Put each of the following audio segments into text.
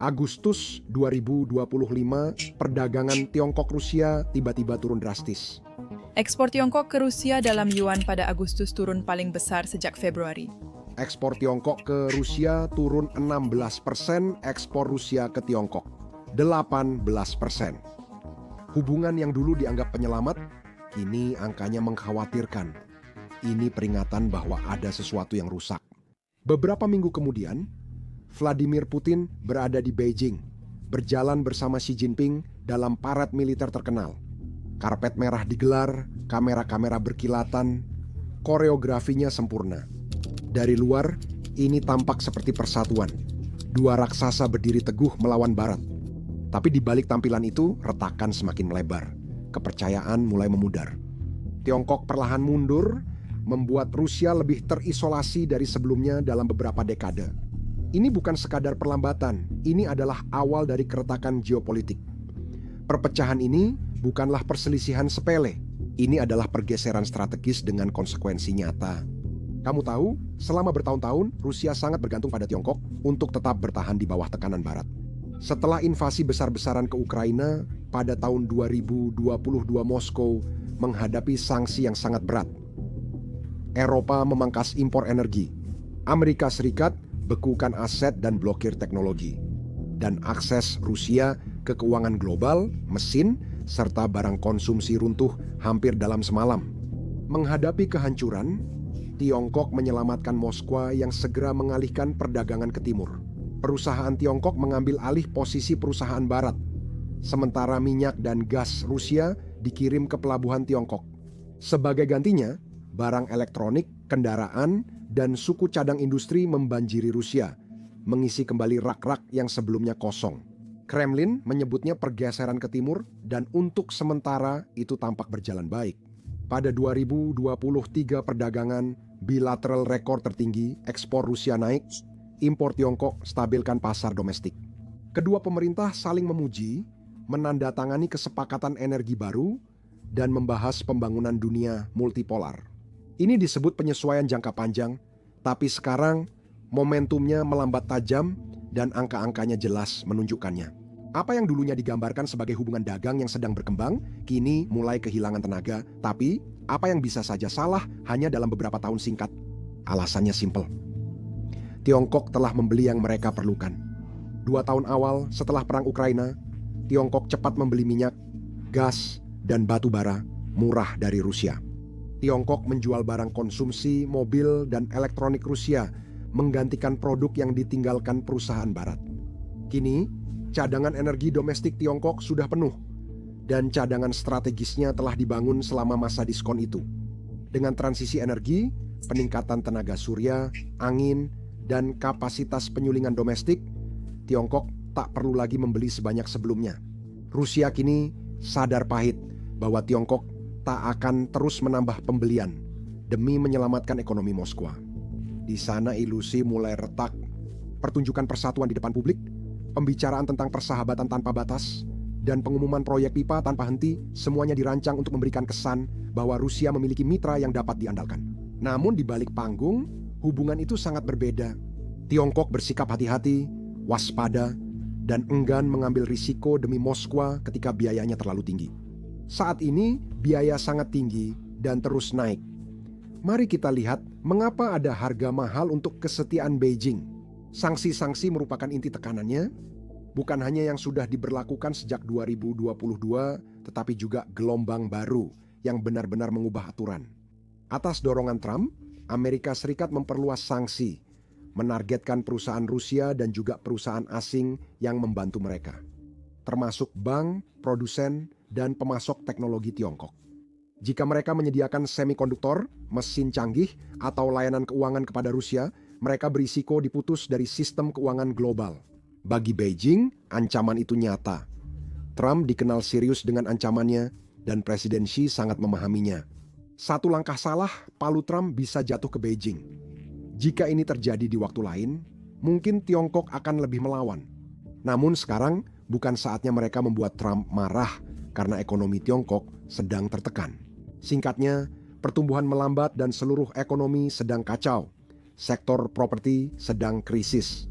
Agustus 2025, perdagangan Tiongkok-Rusia tiba-tiba turun drastis. Ekspor Tiongkok ke Rusia dalam yuan pada Agustus turun paling besar sejak Februari. Ekspor Tiongkok ke Rusia turun 16%, ekspor Rusia ke Tiongkok 18%. Hubungan yang dulu dianggap penyelamat, kini angkanya mengkhawatirkan. Ini peringatan bahwa ada sesuatu yang rusak. Beberapa minggu kemudian, Vladimir Putin berada di Beijing, berjalan bersama Xi Jinping dalam parade militer terkenal. Karpet merah digelar, kamera-kamera berkilatan, koreografinya sempurna. Dari luar, ini tampak seperti persatuan. Dua raksasa berdiri teguh melawan Barat. Tapi di balik tampilan itu, retakan semakin melebar. Kepercayaan mulai memudar. Tiongkok perlahan mundur, membuat Rusia lebih terisolasi dari sebelumnya dalam beberapa dekade. Ini bukan sekadar perlambatan, ini adalah awal dari keretakan geopolitik. Perpecahan ini bukanlah perselisihan sepele, ini adalah pergeseran strategis dengan konsekuensi nyata. Kamu tahu, selama bertahun-tahun, Rusia sangat bergantung pada Tiongkok untuk tetap bertahan di bawah tekanan Barat. Setelah invasi besar-besaran ke Ukraina, pada tahun 2022 Moskow menghadapi sanksi yang sangat berat. Eropa memangkas impor energi. Amerika Serikat bekukan aset dan blokir teknologi. Dan akses Rusia ke keuangan global, mesin, serta barang konsumsi runtuh hampir dalam semalam. Menghadapi kehancuran, Tiongkok menyelamatkan Moskwa yang segera mengalihkan perdagangan ke timur. Perusahaan Tiongkok mengambil alih posisi perusahaan Barat. Sementara minyak dan gas Rusia dikirim ke pelabuhan Tiongkok. Sebagai gantinya, barang elektronik, kendaraan, dan suku cadang industri membanjiri Rusia, mengisi kembali rak-rak yang sebelumnya kosong. Kremlin menyebutnya pergeseran ke timur dan untuk sementara itu tampak berjalan baik. Pada 2023 perdagangan, bilateral rekor tertinggi, ekspor Rusia naik, impor Tiongkok stabilkan pasar domestik. Kedua pemerintah saling memuji, menandatangani kesepakatan energi baru, dan membahas pembangunan dunia multipolar. Ini disebut penyesuaian jangka panjang, tapi sekarang momentumnya melambat tajam dan angka-angkanya jelas menunjukkannya. Apa yang dulunya digambarkan sebagai hubungan dagang yang sedang berkembang, kini mulai kehilangan tenaga, tapi apa yang bisa saja salah hanya dalam beberapa tahun singkat. Alasannya simpel. Tiongkok telah membeli yang mereka perlukan. 2 tahun awal setelah perang Ukraina, Tiongkok cepat membeli minyak, gas, dan batu bara murah dari Rusia. Tiongkok menjual barang konsumsi, mobil, dan elektronik Rusia, menggantikan produk yang ditinggalkan perusahaan Barat. Kini, cadangan energi domestik Tiongkok sudah penuh, dan cadangan strategisnya telah dibangun selama masa diskon itu. Dengan transisi energi, peningkatan tenaga surya, angin, dan kapasitas penyulingan domestik, Tiongkok tak perlu lagi membeli sebanyak sebelumnya. Rusia kini sadar pahit bahwa Tiongkok tak akan terus menambah pembelian demi menyelamatkan ekonomi Moskwa. Di sana ilusi mulai retak. Pertunjukan persatuan di depan publik, pembicaraan tentang persahabatan tanpa batas, dan pengumuman proyek pipa tanpa henti semuanya dirancang untuk memberikan kesan bahwa Rusia memiliki mitra yang dapat diandalkan. Namun di balik panggung, hubungan itu sangat berbeda. Tiongkok bersikap hati-hati, waspada, dan enggan mengambil risiko demi Moskwa ketika biayanya terlalu tinggi. Saat ini, biaya sangat tinggi dan terus naik. Mari kita lihat mengapa ada harga mahal untuk kesetiaan Beijing. Sanksi-sanksi merupakan inti tekanannya, bukan hanya yang sudah diberlakukan sejak 2022, tetapi juga gelombang baru yang benar-benar mengubah aturan. Atas dorongan Trump, Amerika Serikat memperluas sanksi, menargetkan perusahaan Rusia dan juga perusahaan asing yang membantu mereka, termasuk bank, produsen, dan pemasok teknologi Tiongkok. Jika mereka menyediakan semikonduktor, mesin canggih, atau layanan keuangan kepada Rusia, mereka berisiko diputus dari sistem keuangan global. Bagi Beijing, ancaman itu nyata. Trump dikenal serius dengan ancamannya, dan Presiden Xi sangat memahaminya. Satu langkah salah, palu Trump bisa jatuh ke Beijing. Jika ini terjadi di waktu lain, mungkin Tiongkok akan lebih melawan. Namun sekarang, bukan saatnya mereka membuat Trump marah karena ekonomi Tiongkok sedang tertekan. Singkatnya, pertumbuhan melambat dan seluruh ekonomi sedang kacau. Sektor properti sedang krisis.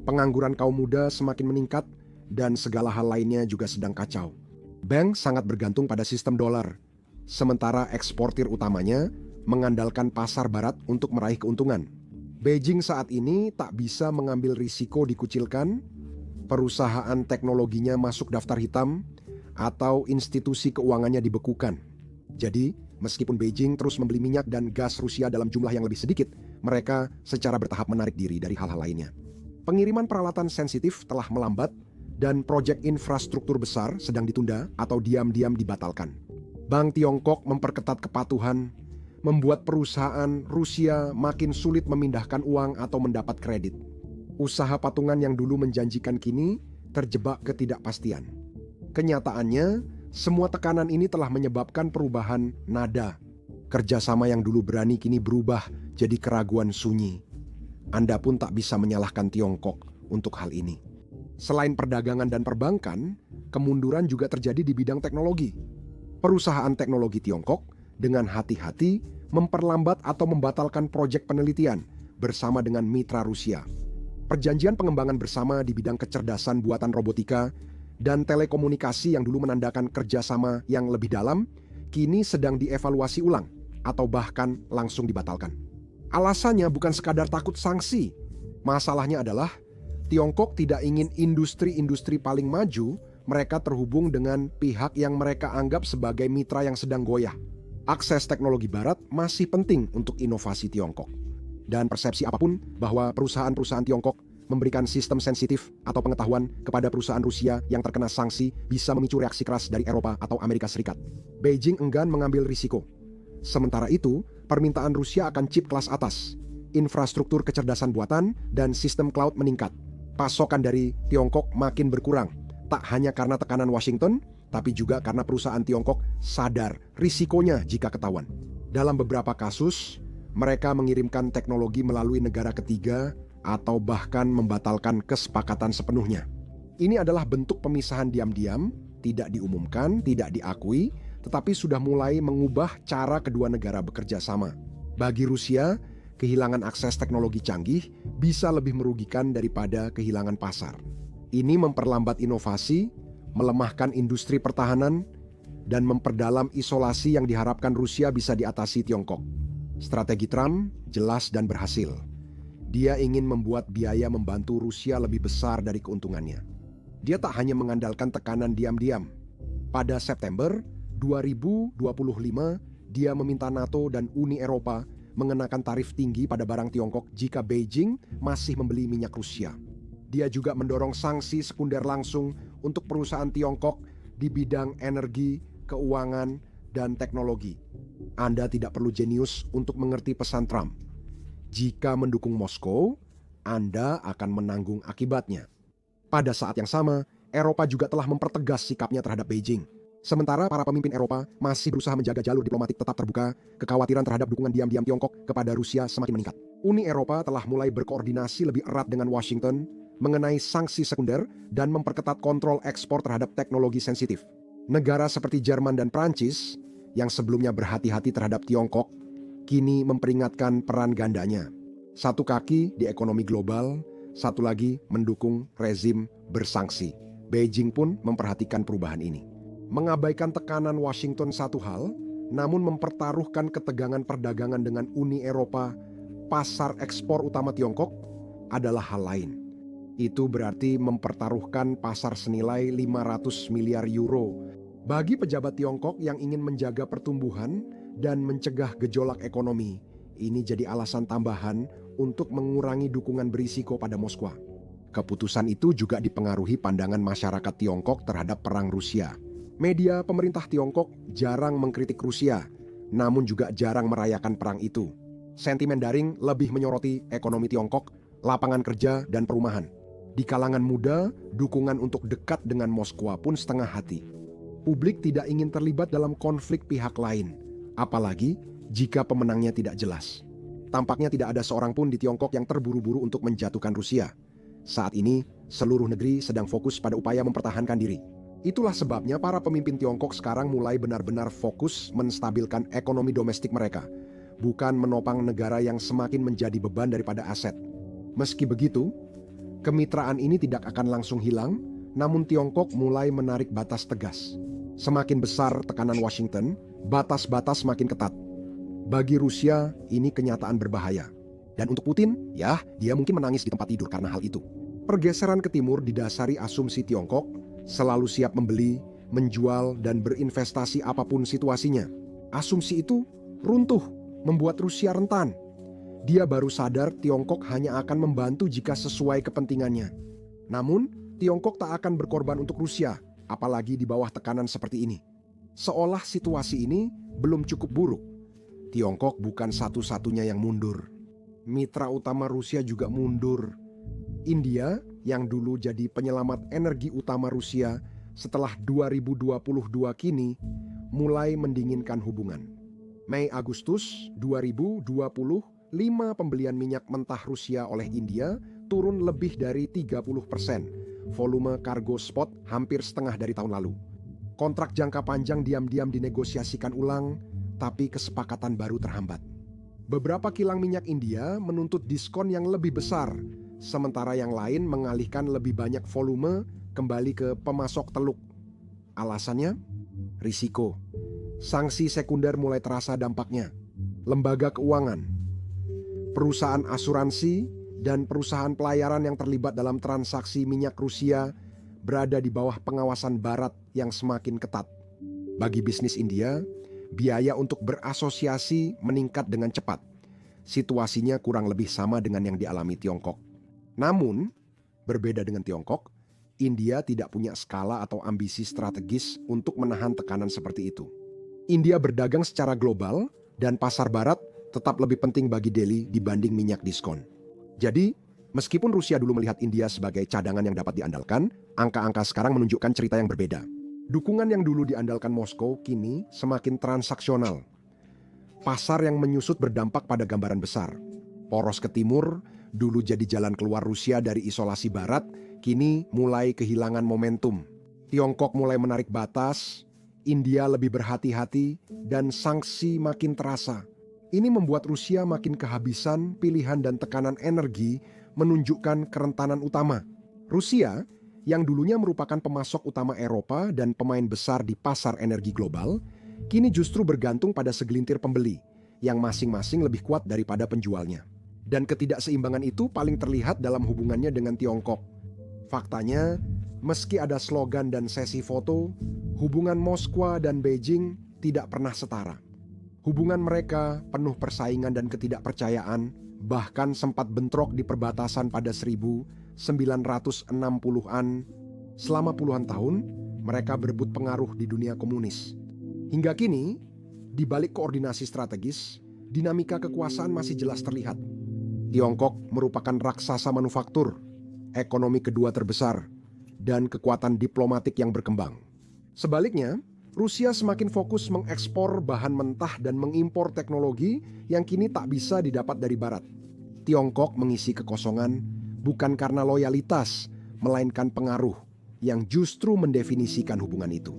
Pengangguran kaum muda semakin meningkat dan segala hal lainnya juga sedang kacau. Bank sangat bergantung pada sistem dolar, sementara eksportir utamanya mengandalkan pasar barat untuk meraih keuntungan. Beijing saat ini tak bisa mengambil risiko dikucilkan, perusahaan teknologinya masuk daftar hitam, atau institusi keuangannya dibekukan. Jadi, meskipun Beijing terus membeli minyak dan gas Rusia dalam jumlah yang lebih sedikit, mereka secara bertahap menarik diri dari hal-hal lainnya. Pengiriman peralatan sensitif telah melambat dan proyek infrastruktur besar sedang ditunda atau diam-diam dibatalkan. Bank Tiongkok memperketat kepatuhan, membuat perusahaan Rusia makin sulit memindahkan uang atau mendapat kredit. Usaha patungan yang dulu menjanjikan kini terjebak ketidakpastian. Kenyataannya, semua tekanan ini telah menyebabkan perubahan nada. Kerjasama yang dulu berani kini berubah jadi keraguan sunyi. Anda pun tak bisa menyalahkan Tiongkok untuk hal ini. Selain perdagangan dan perbankan, kemunduran juga terjadi di bidang teknologi. Perusahaan teknologi Tiongkok dengan hati-hati memperlambat atau membatalkan proyek penelitian bersama dengan mitra Rusia. Perjanjian pengembangan bersama di bidang kecerdasan buatan robotika dan telekomunikasi yang dulu menandakan kerjasama yang lebih dalam, kini sedang dievaluasi ulang atau bahkan langsung dibatalkan. Alasannya bukan sekadar takut sanksi. Masalahnya adalah Tiongkok tidak ingin industri-industri paling maju mereka terhubung dengan pihak yang mereka anggap sebagai mitra yang sedang goyah. Akses teknologi barat masih penting untuk inovasi Tiongkok. Dan persepsi apapun bahwa perusahaan-perusahaan Tiongkok memberikan sistem sensitif atau pengetahuan kepada perusahaan Rusia yang terkena sanksi bisa memicu reaksi keras dari Eropa atau Amerika Serikat. Beijing enggan mengambil risiko. Sementara itu, permintaan Rusia akan chip kelas atas, infrastruktur kecerdasan buatan, dan sistem cloud meningkat. Pasokan dari Tiongkok makin berkurang, tak hanya karena tekanan Washington, tapi juga karena perusahaan Tiongkok sadar risikonya jika ketahuan. Dalam beberapa kasus, mereka mengirimkan teknologi melalui negara ketiga atau bahkan membatalkan kesepakatan sepenuhnya. Ini adalah bentuk pemisahan diam-diam, tidak diumumkan, tidak diakui, tetapi sudah mulai mengubah cara kedua negara bekerja sama. Bagi Rusia, kehilangan akses teknologi canggih bisa lebih merugikan daripada kehilangan pasar. Ini memperlambat inovasi, melemahkan industri pertahanan, dan memperdalam isolasi yang diharapkan Rusia bisa diatasi Tiongkok. Strategi Trump jelas dan berhasil. Dia ingin membuat biaya membantu Rusia lebih besar dari keuntungannya. Dia tak hanya mengandalkan tekanan diam-diam. Pada September 2025, dia meminta NATO dan Uni Eropa mengenakan tarif tinggi pada barang Tiongkok jika Beijing masih membeli minyak Rusia. Dia juga mendorong sanksi sekunder langsung untuk perusahaan Tiongkok di bidang energi, keuangan, dan teknologi. Anda tidak perlu jenius untuk mengerti pesan Trump. Jika mendukung Moskow, Anda akan menanggung akibatnya. Pada saat yang sama, Eropa juga telah mempertegas sikapnya terhadap Beijing. Sementara para pemimpin Eropa masih berusaha menjaga jalur diplomatik tetap terbuka, kekhawatiran terhadap dukungan diam-diam Tiongkok kepada Rusia semakin meningkat. Uni Eropa telah mulai berkoordinasi lebih erat dengan Washington mengenai sanksi sekunder dan memperketat kontrol ekspor terhadap teknologi sensitif. Negara seperti Jerman dan Prancis, yang sebelumnya berhati-hati terhadap Tiongkok, kini memperingatkan peran gandanya. Satu kaki di ekonomi global, satu lagi mendukung rezim bersanksi. Beijing pun memperhatikan perubahan ini. Mengabaikan tekanan Washington satu hal, namun mempertaruhkan ketegangan perdagangan dengan Uni Eropa, pasar ekspor utama Tiongkok, adalah hal lain. Itu berarti mempertaruhkan pasar senilai 500 miliar euro. Bagi pejabat Tiongkok yang ingin menjaga pertumbuhan dan mencegah gejolak ekonomi, ini jadi alasan tambahan untuk mengurangi dukungan berisiko pada Moskwa. Keputusan itu juga dipengaruhi pandangan masyarakat Tiongkok terhadap perang Rusia. Media pemerintah Tiongkok jarang mengkritik Rusia, namun juga jarang merayakan perang itu. Sentimen daring lebih menyoroti ekonomi Tiongkok, lapangan kerja, dan perumahan. Di kalangan muda, dukungan untuk dekat dengan Moskwa pun setengah hati. Publik tidak ingin terlibat dalam konflik pihak lain, apalagi jika pemenangnya tidak jelas. Tampaknya tidak ada seorang pun di Tiongkok yang terburu-buru untuk menjatuhkan Rusia. Saat ini, seluruh negeri sedang fokus pada upaya mempertahankan diri. Itulah sebabnya para pemimpin Tiongkok sekarang mulai benar-benar fokus menstabilkan ekonomi domestik mereka, bukan menopang negara yang semakin menjadi beban daripada aset. Meski begitu, Kemitraan ini tidak akan langsung hilang, namun Tiongkok mulai menarik batas tegas. Semakin besar tekanan Washington, batas-batas semakin ketat. Bagi Rusia, ini kenyataan berbahaya. Dan untuk Putin, ya, dia mungkin menangis di tempat tidur karena hal itu. Pergeseran ke timur didasari asumsi Tiongkok selalu siap membeli, menjual, dan berinvestasi apapun situasinya. Asumsi itu runtuh, membuat Rusia rentan. Dia baru sadar Tiongkok hanya akan membantu jika sesuai kepentingannya. Namun, Tiongkok tak akan berkorban untuk Rusia, apalagi di bawah tekanan seperti ini. Seolah situasi ini belum cukup buruk. Tiongkok bukan satu-satunya yang mundur. Mitra utama Rusia juga mundur. India, yang dulu jadi penyelamat energi utama Rusia setelah 2022 kini, mulai mendinginkan hubungan. Mei-Agustus 2020, 5 pembelian minyak mentah Rusia oleh India turun lebih dari 30%. Volume kargo spot hampir setengah dari tahun lalu. Kontrak jangka panjang diam-diam dinegosiasikan ulang, tapi kesepakatan baru terhambat. Beberapa kilang minyak India menuntut diskon yang lebih besar, sementara yang lain mengalihkan lebih banyak volume kembali ke pemasok teluk. Alasannya? Risiko. Sanksi sekunder mulai terasa dampaknya. Lembaga keuangan, perusahaan asuransi, dan perusahaan pelayaran yang terlibat dalam transaksi minyak Rusia berada di bawah pengawasan Barat yang semakin ketat. Bagi bisnis India, biaya untuk berasosiasi meningkat dengan cepat. Situasinya kurang lebih sama dengan yang dialami Tiongkok. Namun, berbeda dengan Tiongkok, India tidak punya skala atau ambisi strategis untuk menahan tekanan seperti itu. India berdagang secara global dan pasar Barat tetap lebih penting bagi Delhi dibanding minyak diskon. Jadi, meskipun Rusia dulu melihat India sebagai cadangan yang dapat diandalkan, angka-angka sekarang menunjukkan cerita yang berbeda. Dukungan yang dulu diandalkan Moskow kini semakin transaksional. Pasar yang menyusut berdampak pada gambaran besar. Poros ke timur, dulu jadi jalan keluar Rusia dari isolasi Barat, kini mulai kehilangan momentum. Tiongkok mulai menarik batas, India lebih berhati-hati, dan sanksi makin terasa. Ini membuat Rusia makin kehabisan pilihan dan tekanan energi menunjukkan kerentanan utama. Rusia, yang dulunya merupakan pemasok utama Eropa dan pemain besar di pasar energi global, kini justru bergantung pada segelintir pembeli, yang masing-masing lebih kuat daripada penjualnya. Dan ketidakseimbangan itu paling terlihat dalam hubungannya dengan Tiongkok. Faktanya, meski ada slogan dan sesi foto, hubungan Moskwa dan Beijing tidak pernah setara. Hubungan mereka penuh persaingan dan ketidakpercayaan, bahkan sempat bentrok di perbatasan pada 1960-an. Selama puluhan tahun, mereka berebut pengaruh di dunia komunis. Hingga kini, di balik koordinasi strategis, dinamika kekuasaan masih jelas terlihat. Tiongkok merupakan raksasa manufaktur, ekonomi kedua terbesar, dan kekuatan diplomatik yang berkembang. Sebaliknya, Rusia semakin fokus mengekspor bahan mentah dan mengimpor teknologi yang kini tak bisa didapat dari Barat. Tiongkok mengisi kekosongan bukan karena loyalitas, melainkan pengaruh yang justru mendefinisikan hubungan itu.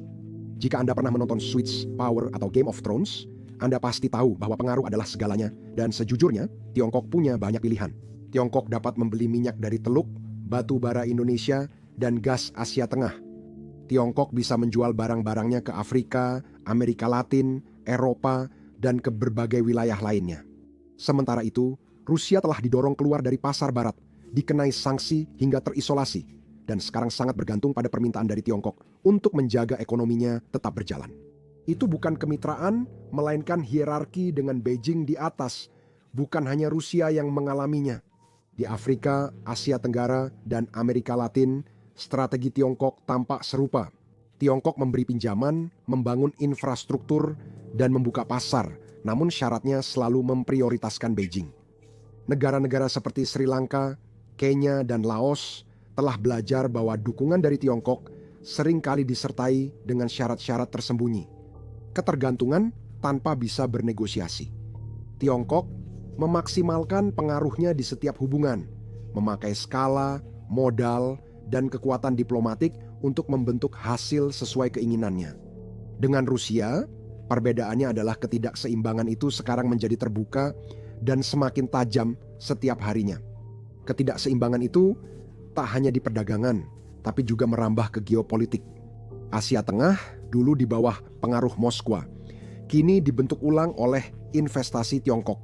Jika Anda pernah menonton Suits, Power, atau Game of Thrones, Anda pasti tahu bahwa pengaruh adalah segalanya, dan sejujurnya, Tiongkok punya banyak pilihan. Tiongkok dapat membeli minyak dari Teluk, batu bara Indonesia, dan gas Asia Tengah. Tiongkok bisa menjual barang-barangnya ke Afrika, Amerika Latin, Eropa, dan ke berbagai wilayah lainnya. Sementara itu, Rusia telah didorong keluar dari pasar Barat, dikenai sanksi hingga terisolasi, dan sekarang sangat bergantung pada permintaan dari Tiongkok untuk menjaga ekonominya tetap berjalan. Itu bukan kemitraan, melainkan hierarki dengan Beijing di atas. Bukan hanya Rusia yang mengalaminya. Di Afrika, Asia Tenggara, dan Amerika Latin, strategi Tiongkok tampak serupa. Tiongkok memberi pinjaman, membangun infrastruktur, dan membuka pasar, namun syaratnya selalu memprioritaskan Beijing. Negara-negara seperti Sri Lanka, Kenya, dan Laos telah belajar bahwa dukungan dari Tiongkok seringkali disertai dengan syarat-syarat tersembunyi. Ketergantungan tanpa bisa bernegosiasi. Tiongkok memaksimalkan pengaruhnya di setiap hubungan, memakai skala, modal, dan kekuatan diplomatik untuk membentuk hasil sesuai keinginannya. Dengan Rusia, perbedaannya adalah ketidakseimbangan itu sekarang menjadi terbuka dan semakin tajam setiap harinya. Ketidakseimbangan itu tak hanya di perdagangan, tapi juga merambah ke geopolitik. Asia Tengah dulu di bawah pengaruh Moskwa, kini dibentuk ulang oleh investasi Tiongkok.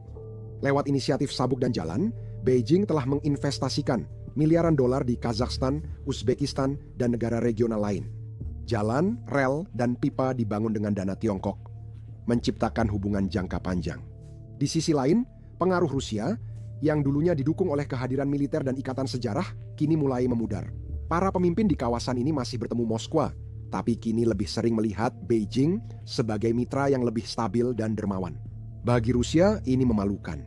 Lewat inisiatif Sabuk dan Jalan, Beijing telah menginvestasikan miliaran dolar di Kazakhstan, Uzbekistan, dan negara regional lain. Jalan, rel, dan pipa dibangun dengan dana Tiongkok, menciptakan hubungan jangka panjang. Di sisi lain, pengaruh Rusia yang dulunya didukung oleh kehadiran militer dan ikatan sejarah, kini mulai memudar. Para pemimpin di kawasan ini masih bertemu Moskwa, tapi kini lebih sering melihat Beijing sebagai mitra yang lebih stabil dan dermawan. Bagi Rusia, ini memalukan.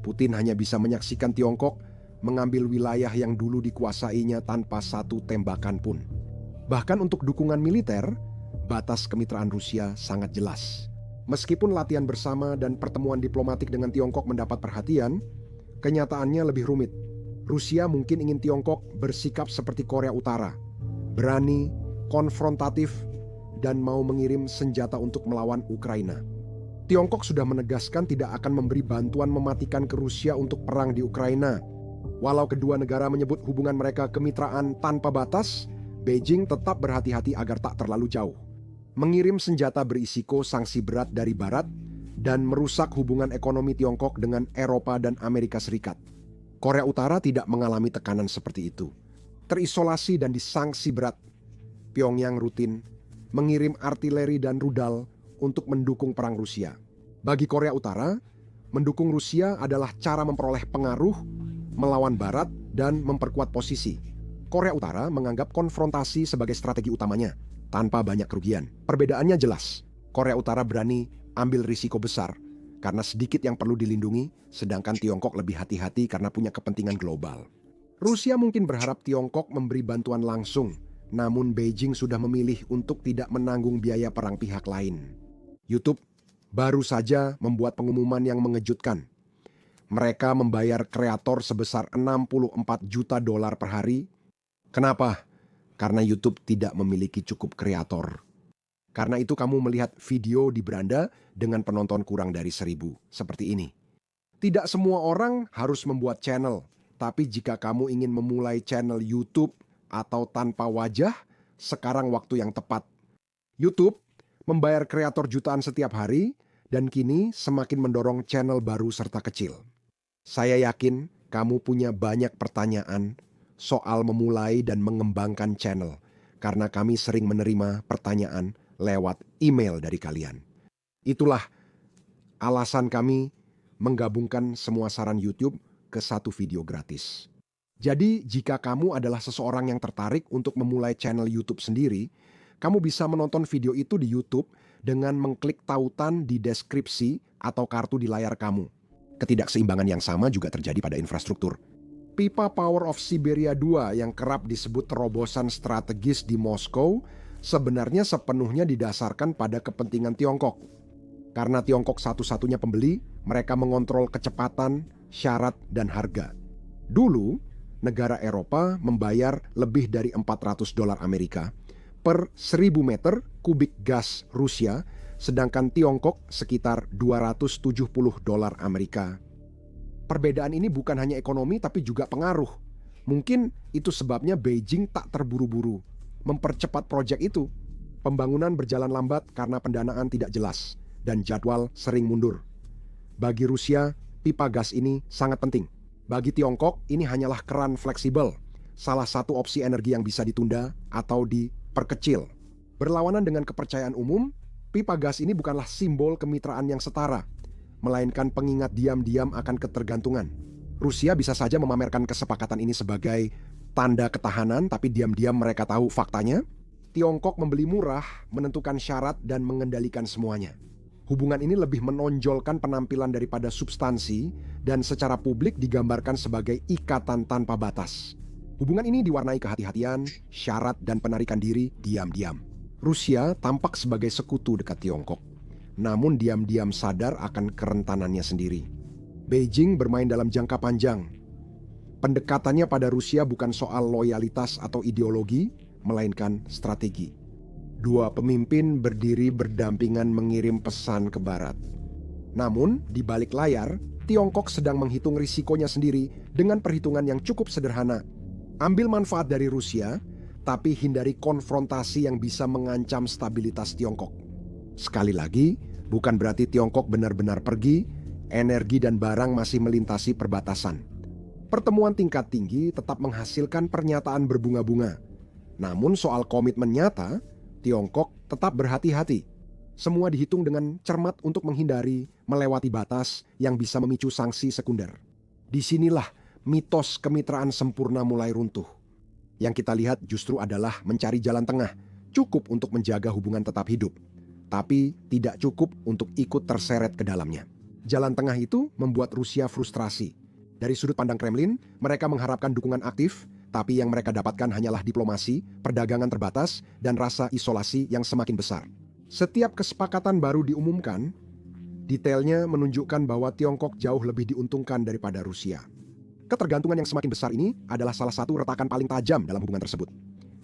Putin hanya bisa menyaksikan Tiongkok mengambil wilayah yang dulu dikuasainya tanpa satu tembakan pun. Bahkan untuk dukungan militer, batas kemitraan Rusia sangat jelas. Meskipun latihan bersama dan pertemuan diplomatik dengan Tiongkok mendapat perhatian, kenyataannya lebih rumit. Rusia mungkin ingin Tiongkok bersikap seperti Korea Utara, berani, konfrontatif, dan mau mengirim senjata untuk melawan Ukraina. Tiongkok sudah menegaskan tidak akan memberi bantuan mematikan ke Rusia untuk perang di Ukraina. Walau kedua negara menyebut hubungan mereka kemitraan tanpa batas, Beijing tetap berhati-hati agar tak terlalu jauh. Mengirim senjata berisiko sanksi berat dari Barat dan merusak hubungan ekonomi Tiongkok dengan Eropa dan Amerika Serikat. Korea Utara tidak mengalami tekanan seperti itu. Terisolasi dan disangsi berat, Pyongyang rutin mengirim artileri dan rudal untuk mendukung perang Rusia. Bagi Korea Utara, mendukung Rusia adalah cara memperoleh pengaruh, melawan Barat, dan memperkuat posisi. Korea Utara menganggap konfrontasi sebagai strategi utamanya, tanpa banyak kerugian. Perbedaannya jelas. Korea Utara berani ambil risiko besar karena sedikit yang perlu dilindungi, sedangkan Tiongkok lebih hati-hati karena punya kepentingan global. Rusia mungkin berharap Tiongkok memberi bantuan langsung, namun Beijing sudah memilih untuk tidak menanggung biaya perang pihak lain. YouTube baru saja membuat pengumuman yang mengejutkan. Mereka membayar kreator sebesar 64 juta dolar per hari. Kenapa? Karena YouTube tidak memiliki cukup kreator. Karena itu kamu melihat video di beranda dengan penonton kurang dari 1.000, seperti ini. Tidak semua orang harus membuat channel, tapi jika kamu ingin memulai channel YouTube atau tanpa wajah, sekarang waktu yang tepat. YouTube membayar kreator jutaan setiap hari, dan kini semakin mendorong channel baru serta kecil. Saya yakin kamu punya banyak pertanyaan soal memulai dan mengembangkan channel, karena kami sering menerima pertanyaan lewat email dari kalian. Itulah alasan kami menggabungkan semua saran YouTube ke satu video gratis. Jadi, jika kamu adalah seseorang yang tertarik untuk memulai channel YouTube sendiri, kamu bisa menonton video itu di YouTube dengan mengklik tautan di deskripsi atau kartu di layar kamu. Ketidakseimbangan yang sama juga terjadi pada infrastruktur. Pipa Power of Siberia 2 yang kerap disebut terobosan strategis di Moskow sebenarnya sepenuhnya didasarkan pada kepentingan Tiongkok. Karena Tiongkok satu-satunya pembeli, mereka mengontrol kecepatan, syarat, dan harga. Dulu, negara Eropa membayar lebih dari $400 Amerika per 1.000 meter kubik gas Rusia, sedangkan Tiongkok sekitar $270 Amerika. Perbedaan ini bukan hanya ekonomi tapi juga pengaruh. Mungkin itu sebabnya Beijing tak terburu-buru mempercepat proyek itu. Pembangunan berjalan lambat karena pendanaan tidak jelas dan jadwal sering mundur. Bagi Rusia, pipa gas ini sangat penting. Bagi Tiongkok, ini hanyalah keran fleksibel, salah satu opsi energi yang bisa ditunda atau diperkecil. Berlawanan dengan kepercayaan umum, pipa gas ini bukanlah simbol kemitraan yang setara, melainkan pengingat diam-diam akan ketergantungan. Rusia bisa saja memamerkan kesepakatan ini sebagai tanda ketahanan, tapi diam-diam mereka tahu faktanya. Tiongkok membeli murah, menentukan syarat, dan mengendalikan semuanya. Hubungan ini lebih menonjolkan penampilan daripada substansi, dan secara publik digambarkan sebagai ikatan tanpa batas. Hubungan ini diwarnai kehati-hatian, syarat, dan penarikan diri diam-diam. Rusia tampak sebagai sekutu dekat Tiongkok, namun diam-diam sadar akan kerentanannya sendiri. Beijing bermain dalam jangka panjang. Pendekatannya pada Rusia bukan soal loyalitas atau ideologi, melainkan strategi. Dua pemimpin berdiri berdampingan mengirim pesan ke Barat. Namun, di balik layar, Tiongkok sedang menghitung risikonya sendiri dengan perhitungan yang cukup sederhana. Ambil manfaat dari Rusia, tapi hindari konfrontasi yang bisa mengancam stabilitas Tiongkok. Sekali lagi, bukan berarti Tiongkok benar-benar pergi, energi dan barang masih melintasi perbatasan. Pertemuan tingkat tinggi tetap menghasilkan pernyataan berbunga-bunga. Namun soal komitmen nyata, Tiongkok tetap berhati-hati. Semua dihitung dengan cermat untuk menghindari melewati batas yang bisa memicu sanksi sekunder. Disinilah mitos kemitraan sempurna mulai runtuh. Yang kita lihat justru adalah mencari jalan tengah, cukup untuk menjaga hubungan tetap hidup, tapi tidak cukup untuk ikut terseret ke dalamnya. Jalan tengah itu membuat Rusia frustrasi. Dari sudut pandang Kremlin, mereka mengharapkan dukungan aktif, tapi yang mereka dapatkan hanyalah diplomasi, perdagangan terbatas, dan rasa isolasi yang semakin besar. Setiap kesepakatan baru diumumkan, detailnya menunjukkan bahwa Tiongkok jauh lebih diuntungkan daripada Rusia. Ketergantungan yang semakin besar ini adalah salah satu retakan paling tajam dalam hubungan tersebut.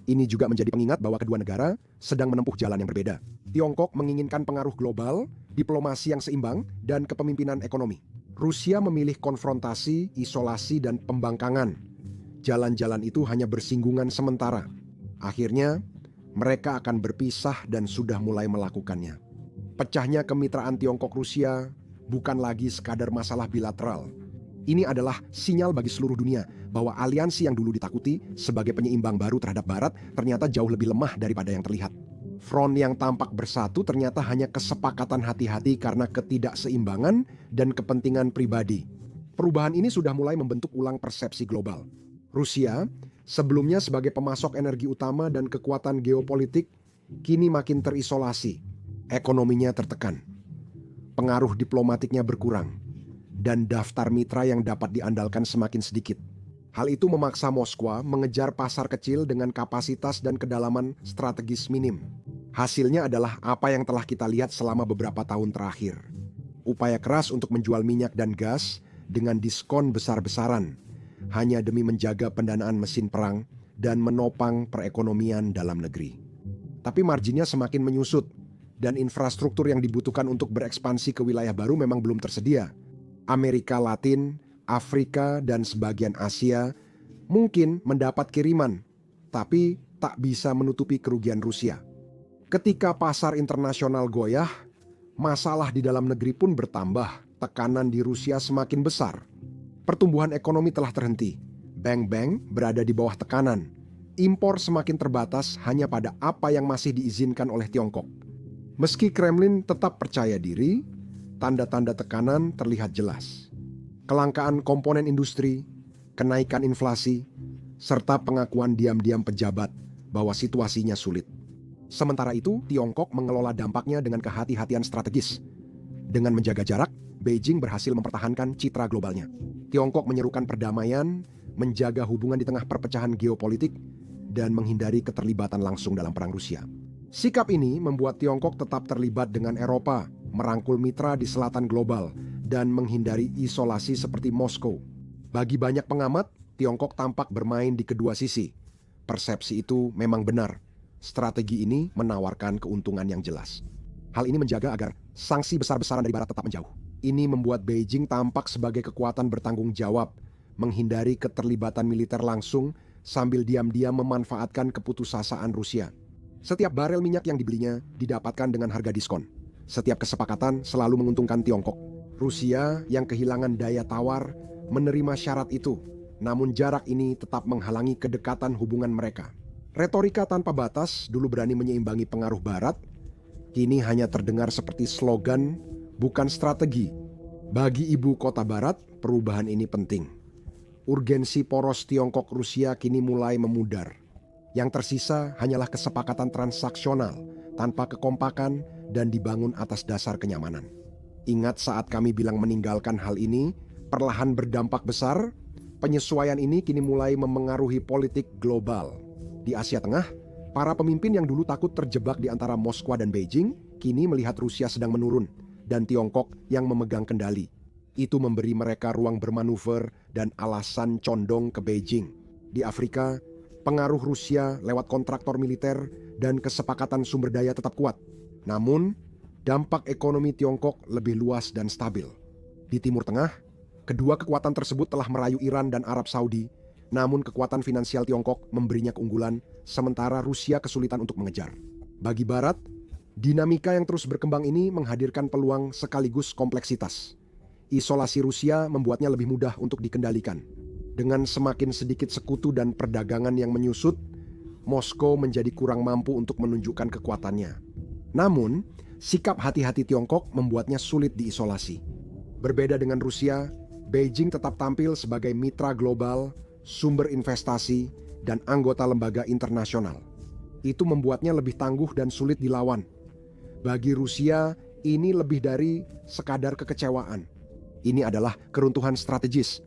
Ini juga menjadi pengingat bahwa kedua negara sedang menempuh jalan yang berbeda. Tiongkok menginginkan pengaruh global, diplomasi yang seimbang, dan kepemimpinan ekonomi. Rusia memilih konfrontasi, isolasi, dan pembangkangan. Jalan-jalan itu hanya bersinggungan sementara. Akhirnya, mereka akan berpisah dan sudah mulai melakukannya. Pecahnya kemitraan Tiongkok-Rusia bukan lagi sekadar masalah bilateral. Ini adalah sinyal bagi seluruh dunia bahwa aliansi yang dulu ditakuti sebagai penyeimbang baru terhadap Barat ternyata jauh lebih lemah daripada yang terlihat. Front yang tampak bersatu ternyata hanya kesepakatan hati-hati karena ketidakseimbangan dan kepentingan pribadi. Perubahan ini sudah mulai membentuk ulang persepsi global. Rusia, sebelumnya sebagai pemasok energi utama dan kekuatan geopolitik, kini makin terisolasi. Ekonominya tertekan. Pengaruh diplomatiknya berkurang. Dan daftar mitra yang dapat diandalkan semakin sedikit. Hal itu memaksa Moskwa mengejar pasar kecil dengan kapasitas dan kedalaman strategis minim. Hasilnya adalah apa yang telah kita lihat selama beberapa tahun terakhir. Upaya keras untuk menjual minyak dan gas dengan diskon besar-besaran, hanya demi menjaga pendanaan mesin perang dan menopang perekonomian dalam negeri. Tapi marginnya semakin menyusut, dan infrastruktur yang dibutuhkan untuk berekspansi ke wilayah baru memang belum tersedia. Amerika Latin, Afrika, dan sebagian Asia mungkin mendapat kiriman, tapi tak bisa menutupi kerugian Rusia. Ketika pasar internasional goyah, masalah di dalam negeri pun bertambah, tekanan di Rusia semakin besar. Pertumbuhan ekonomi telah terhenti, bank-bank berada di bawah tekanan, impor semakin terbatas hanya pada apa yang masih diizinkan oleh Tiongkok. Meski Kremlin tetap percaya diri, tanda-tanda tekanan terlihat jelas. Kelangkaan komponen industri, kenaikan inflasi, serta pengakuan diam-diam pejabat bahwa situasinya sulit. Sementara itu, Tiongkok mengelola dampaknya dengan kehati-hatian strategis. Dengan menjaga jarak, Beijing berhasil mempertahankan citra globalnya. Tiongkok menyerukan perdamaian, menjaga hubungan di tengah perpecahan geopolitik, dan menghindari keterlibatan langsung dalam perang Rusia. Sikap ini membuat Tiongkok tetap terlibat dengan Eropa, merangkul mitra di selatan global, dan menghindari isolasi seperti Moskow. Bagi banyak pengamat, Tiongkok tampak bermain di kedua sisi. Persepsi itu memang benar. Strategi ini menawarkan keuntungan yang jelas. Hal ini menjaga agar sanksi besar-besaran dari Barat tetap menjauh. Ini membuat Beijing tampak sebagai kekuatan bertanggung jawab, menghindari keterlibatan militer langsung sambil diam-diam memanfaatkan keputusasaan Rusia. Setiap barel minyak yang dibelinya didapatkan dengan harga diskon. Setiap kesepakatan selalu menguntungkan Tiongkok. Rusia yang kehilangan daya tawar menerima syarat itu, namun jarak ini tetap menghalangi kedekatan hubungan mereka. Retorika tanpa batas dulu berani menyeimbangi pengaruh Barat, kini hanya terdengar seperti slogan, bukan strategi. Bagi ibu kota Barat, perubahan ini penting. Urgensi poros Tiongkok-Rusia kini mulai memudar. Yang tersisa hanyalah kesepakatan transaksional, tanpa kekompakan dan dibangun atas dasar kenyamanan. Ingat saat kami bilang meninggalkan hal ini, perlahan berdampak besar, penyesuaian ini kini mulai memengaruhi politik global. Di Asia Tengah, para pemimpin yang dulu takut terjebak di antara Moskwa dan Beijing, kini melihat Rusia sedang menurun, dan Tiongkok yang memegang kendali. Itu memberi mereka ruang bermanuver dan alasan condong ke Beijing. Di Afrika, pengaruh Rusia lewat kontraktor militer dan kesepakatan sumber daya tetap kuat. Namun, dampak ekonomi Tiongkok lebih luas dan stabil. Di Timur Tengah, kedua kekuatan tersebut telah merayu Iran dan Arab Saudi Namun kekuatan finansial Tiongkok memberinya keunggulan, sementara Rusia kesulitan untuk mengejar. Bagi Barat, dinamika yang terus berkembang ini menghadirkan peluang sekaligus kompleksitas. Isolasi Rusia membuatnya lebih mudah untuk dikendalikan. Dengan semakin sedikit sekutu dan perdagangan yang menyusut, Moskow menjadi kurang mampu untuk menunjukkan kekuatannya. Namun, sikap hati-hati Tiongkok membuatnya sulit diisolasi. Berbeda dengan Rusia, Beijing tetap tampil sebagai mitra global, sumber investasi, dan anggota lembaga internasional. Itu membuatnya lebih tangguh dan sulit dilawan. Bagi Rusia, ini lebih dari sekadar kekecewaan. Ini adalah keruntuhan strategis.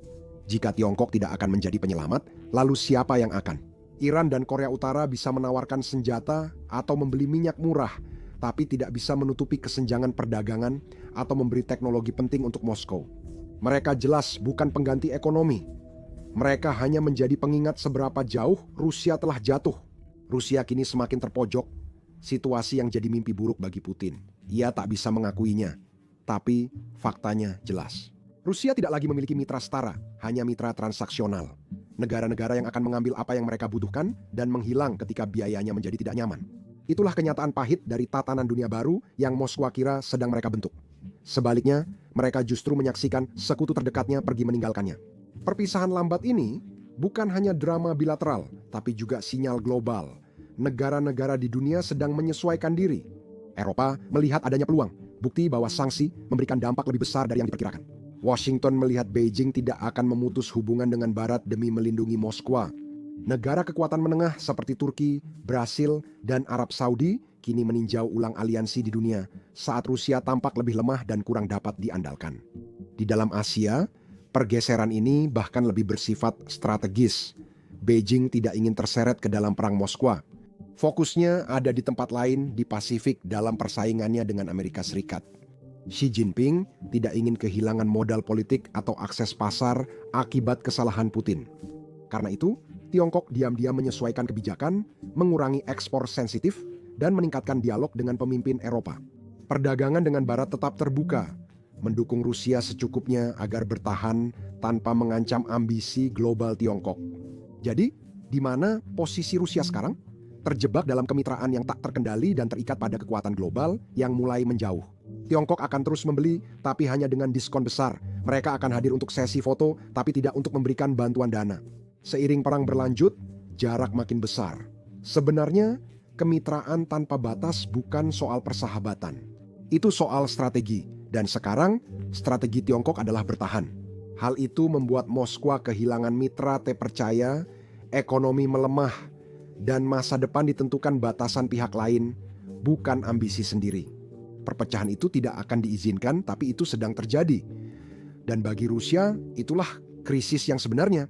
Jika Tiongkok tidak akan menjadi penyelamat, lalu siapa yang akan? Iran dan Korea Utara bisa menawarkan senjata atau membeli minyak murah, tapi tidak bisa menutupi kesenjangan perdagangan atau memberi teknologi penting untuk Moskow. Mereka jelas bukan pengganti ekonomi. Mereka hanya menjadi pengingat seberapa jauh Rusia telah jatuh. Rusia kini semakin terpojok, situasi yang jadi mimpi buruk bagi Putin. Ia tak bisa mengakuinya, tapi faktanya jelas. Rusia tidak lagi memiliki mitra setara, hanya mitra transaksional. Negara-negara yang akan mengambil apa yang mereka butuhkan dan menghilang ketika biayanya menjadi tidak nyaman. Itulah kenyataan pahit dari tatanan dunia baru yang Moskwa kira sedang mereka bentuk. Sebaliknya, mereka justru menyaksikan sekutu terdekatnya pergi meninggalkannya. Perpisahan lambat ini bukan hanya drama bilateral, tapi juga sinyal global. Negara-negara di dunia sedang menyesuaikan diri. Eropa melihat adanya peluang, bukti bahwa sanksi memberikan dampak lebih besar dari yang diperkirakan. Washington melihat Beijing tidak akan memutus hubungan dengan Barat demi melindungi Moskwa. Negara kekuatan menengah seperti Turki, Brasil, dan Arab Saudi kini meninjau ulang aliansi di dunia saat Rusia tampak lebih lemah dan kurang dapat diandalkan. Di dalam Asia, pergeseran ini bahkan lebih bersifat strategis. Beijing tidak ingin terseret ke dalam perang Moskwa. Fokusnya ada di tempat lain di Pasifik dalam persaingannya dengan Amerika Serikat. Xi Jinping tidak ingin kehilangan modal politik atau akses pasar akibat kesalahan Putin. Karena itu, Tiongkok diam-diam menyesuaikan kebijakan, mengurangi ekspor sensitif, dan meningkatkan dialog dengan pemimpin Eropa. Perdagangan dengan Barat tetap terbuka, mendukung Rusia secukupnya agar bertahan tanpa mengancam ambisi global Tiongkok. Jadi, di mana posisi Rusia sekarang? Terjebak dalam kemitraan yang tak terkendali dan terikat pada kekuatan global yang mulai menjauh. Tiongkok akan terus membeli, tapi hanya dengan diskon besar. Mereka akan hadir untuk sesi foto, tapi tidak untuk memberikan bantuan dana. Seiring perang berlanjut, jarak makin besar. Sebenarnya, kemitraan tanpa batas bukan soal persahabatan. Itu soal strategi, dan sekarang strategi Tiongkok adalah bertahan. Hal itu membuat Moskwa kehilangan mitra terpercaya, ekonomi melemah, dan masa depan ditentukan batasan pihak lain, bukan ambisi sendiri. Perpecahan itu tidak akan diizinkan, tapi itu sedang terjadi. Dan bagi Rusia, itulah krisis yang sebenarnya.